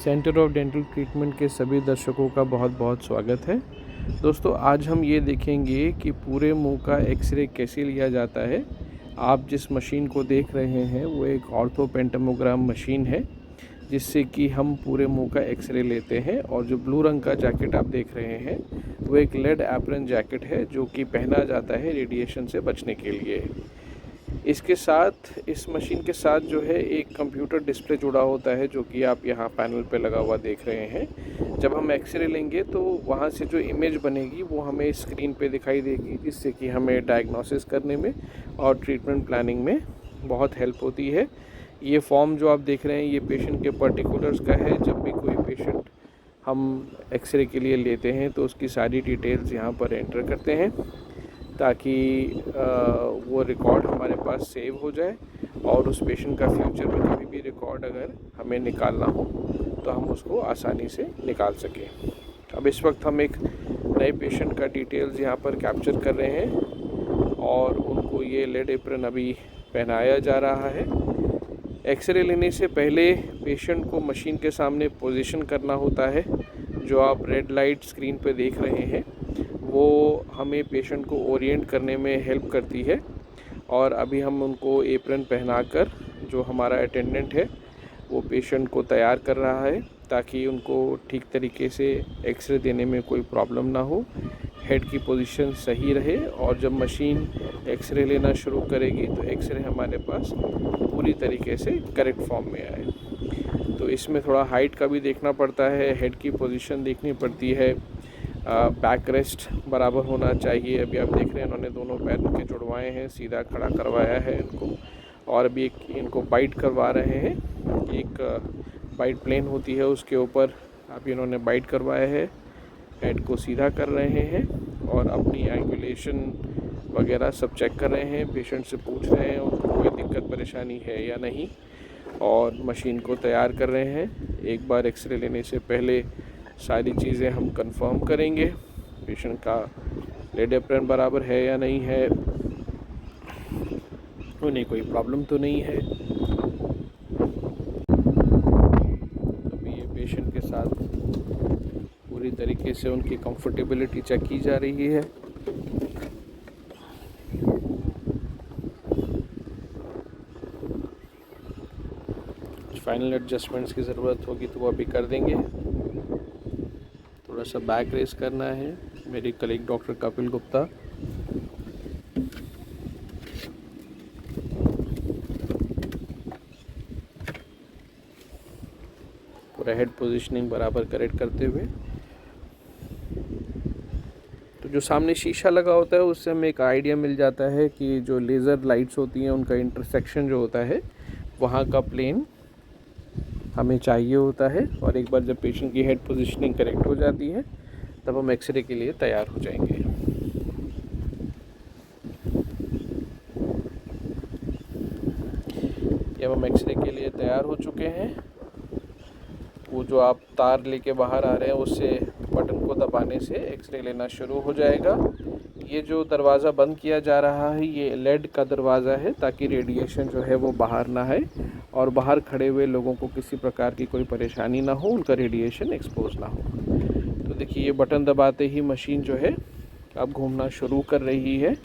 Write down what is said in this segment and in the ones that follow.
Centre of dental treatment के सभी दर्शकों का बहुत बहुत स्वागत है। दोस्तों, आज हम ये देखेंगे कि पूरे मुंह का एक्सरे कैसे लिया जाता है। आप जिस मशीन को देख रहे हैं वो एक ऑर्थोपेंटामोग्राम मशीन है, जिससे कि हम पूरे मुंह का एक्सरे लेते हैं। और जो ब्लू रंग का जैकेट आप देख रहे हैं वो एक लेड एप्रन जैकेट है, जो कि पहना जाता है रेडिएशन से बचने के लिए। इसके साथ इस मशीन के साथ जो है एक कंप्यूटर डिस्प्ले जुड़ा होता है, जो कि आप यहाँ पैनल पे लगा हुआ देख रहे हैं। जब हम एक्सरे लेंगे तो वहाँ से जो इमेज बनेगी वो हमें स्क्रीन पे दिखाई देगी, जिससे कि हमें डायग्नोसिस करने में और ट्रीटमेंट प्लानिंग में बहुत हेल्प होती है। ये फॉर्म जो आप देख रहे हैं ये पेशेंट के पर्टिकुलर्स का है। जब भी कोई पेशेंट हम एक्सरे के लिए लेते हैं तो उसकी सारी डिटेल्स यहाँ पर एंटर करते हैं, ताकि वो रिकॉर्ड हमारे पास सेव हो जाए और उस पेशेंट का फ्यूचर में कभी भी रिकॉर्ड अगर हमें निकालना हो तो हम उसको आसानी से निकाल सकें। अब इस वक्त हम एक नए पेशेंट का डिटेल्स यहाँ पर कैप्चर कर रहे हैं और उनको ये लेड एप्रन अभी पहनाया जा रहा है। एक्सरे लेने से पहले पेशेंट को मशीन के सामने पोजीशन करना होता है। जो आप रेड लाइट स्क्रीन पर देख रहे हैं वो हमें पेशेंट को ओरिएंट करने में हेल्प करती है। और अभी हम उनको एप्रन पहनाकर, जो हमारा अटेंडेंट है वो पेशेंट को तैयार कर रहा है, ताकि उनको ठीक तरीके से एक्सरे देने में कोई प्रॉब्लम ना हो, हेड की पोजीशन सही रहे। और जब मशीन एक्सरे लेना शुरू करेगी तो एक्सरे हमारे पास पूरी तरीके से करेक्ट फॉर्म में आए। तो इसमें थोड़ा हाइट का भी देखना पड़ता है, हेड की पोजीशन देखनी पड़ती है, बैक रेस्ट बराबर होना चाहिए। अभी आप देख रहे हैं इन्होंने दोनों पैर के जुड़वाए हैं, सीधा खड़ा करवाया है इनको। और अभी एक इनको बाइट करवा रहे हैं। एक बाइट प्लेन होती है, उसके ऊपर अभी इन्होंने बाइट करवाया है। हेड को सीधा कर रहे हैं और अपनी एंगुलेशन वगैरह सब चेक कर रहे हैं। पेशेंट से पूछ रहे हैं उनको कोई दिक्कत परेशानी है या नहीं, और मशीन को तैयार कर रहे हैं। एक बार एक्सरे लेने से पहले सारी चीज़ें हम कंफर्म करेंगे, पेशेंट का लेड एप्रन बराबर है या नहीं है, उन्हें कोई प्रॉब्लम तो नहीं है। अभी ये पेशेंट के साथ पूरी तरीके से उनकी कंफर्टेबिलिटी चेक की जा रही है। फाइनल एडजस्टमेंट्स की ज़रूरत होगी तो वो अभी कर देंगे। थोड़ा सा बैक रेस करना है। मेरी कलीग डॉक्टर कपिल गुप्ता। पूरा हेड पोजीशनिंग बराबर करेक्ट करते हुए। तो जो सामने शीशा लगा होता है उससे हमें एक आइडिया मिल जाता है कि जो लेज़र लाइट्स होती हैं उनका इंटरसेक्शन जो होता है वहाँ का प्लेन हमें चाहिए होता है। और एक बार जब पेशेंट की हेड पोजीशनिंग करेक्ट हो जाती है तब हम एक्सरे के लिए तैयार हो जाएंगे। जब हम एक्सरे के लिए तैयार हो चुके हैं, वो जो आप तार लेके बाहर आ रहे हैं उससे बटन को दबाने से एक्सरे लेना शुरू हो जाएगा। ये जो दरवाज़ा बंद किया जा रहा है ये लेड का दरवाज़ा है, ताकि रेडिएशन जो है वो बाहर ना आए और बाहर खड़े हुए लोगों को किसी प्रकार की कोई परेशानी ना हो, उनका रेडिएशन एक्सपोज ना हो। तो देखिए, ये बटन दबाते ही मशीन जो है अब घूमना शुरू कर रही है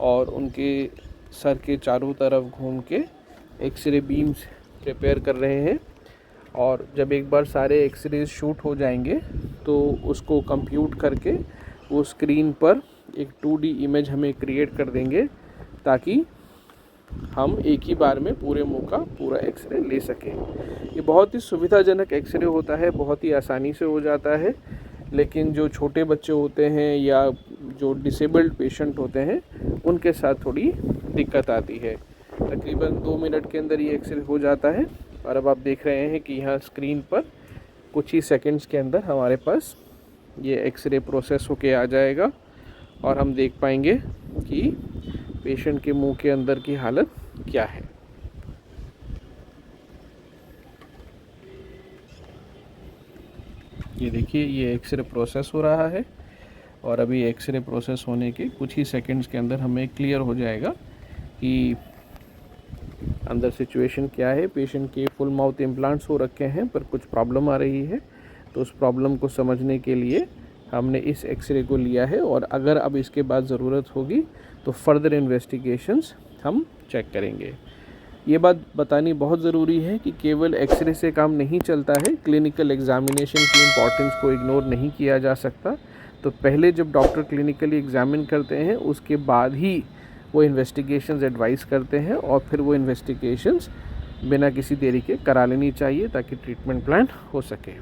और उनके सर के चारों तरफ घूम के एक्सरे बीम्स प्रिपेयर कर रहे हैं। और जब एक बार सारे एक्सरेज शूट हो जाएंगे तो उसको कंप्यूट करके वो स्क्रीन पर एक 2D इमेज हमें क्रिएट कर देंगे, ताकि हम एक ही बार में पूरे मुंह का पूरा एक्सरे ले सकें। ये बहुत ही सुविधाजनक एक्सरे होता है, बहुत ही आसानी से हो जाता है। लेकिन जो छोटे बच्चे होते हैं या जो डिसेबल्ड पेशेंट होते हैं उनके साथ थोड़ी दिक्कत आती है। तकरीबन 2 मिनट के अंदर ये एक्सरे हो जाता है। और अब आप देख रहे हैं कि यहाँ स्क्रीन पर कुछ ही सेकंड्स के अंदर हमारे पास ये एक्सरे प्रोसेस होके आ जाएगा और हम देख पाएंगे कि पेशेंट के मुंह के अंदर की हालत क्या है। ये देखिए, ये एक्सरे प्रोसेस हो रहा है और अभी एक्सरे प्रोसेस होने के कुछ ही सेकंड्स के अंदर हमें क्लियर हो जाएगा कि अंदर सिचुएशन क्या है। पेशेंट के फुल माउथ इम्प्लांट्स हो रखे हैं पर कुछ प्रॉब्लम आ रही है, तो उस प्रॉब्लम को समझने के लिए हमने इस एक्सरे को लिया है। और अगर अब इसके बाद ज़रूरत होगी तो फर्दर इन्वेस्टिगेशंस हम चेक करेंगे। ये बात बतानी बहुत ज़रूरी है कि केवल एक्सरे से काम नहीं चलता है, क्लिनिकल एग्जामिनेशन की इम्पॉर्टेंस को इग्नोर नहीं किया जा सकता। तो पहले जब डॉक्टर क्लिनिकली एग्जामिन करते हैं उसके बाद ही वो इन्वेस्टिगेशंस एडवाइस करते हैं, और फिर वो इन्वेस्टिगेशंस बिना किसी देरी के करा लेनी चाहिए ताकि ट्रीटमेंट प्लान हो सके।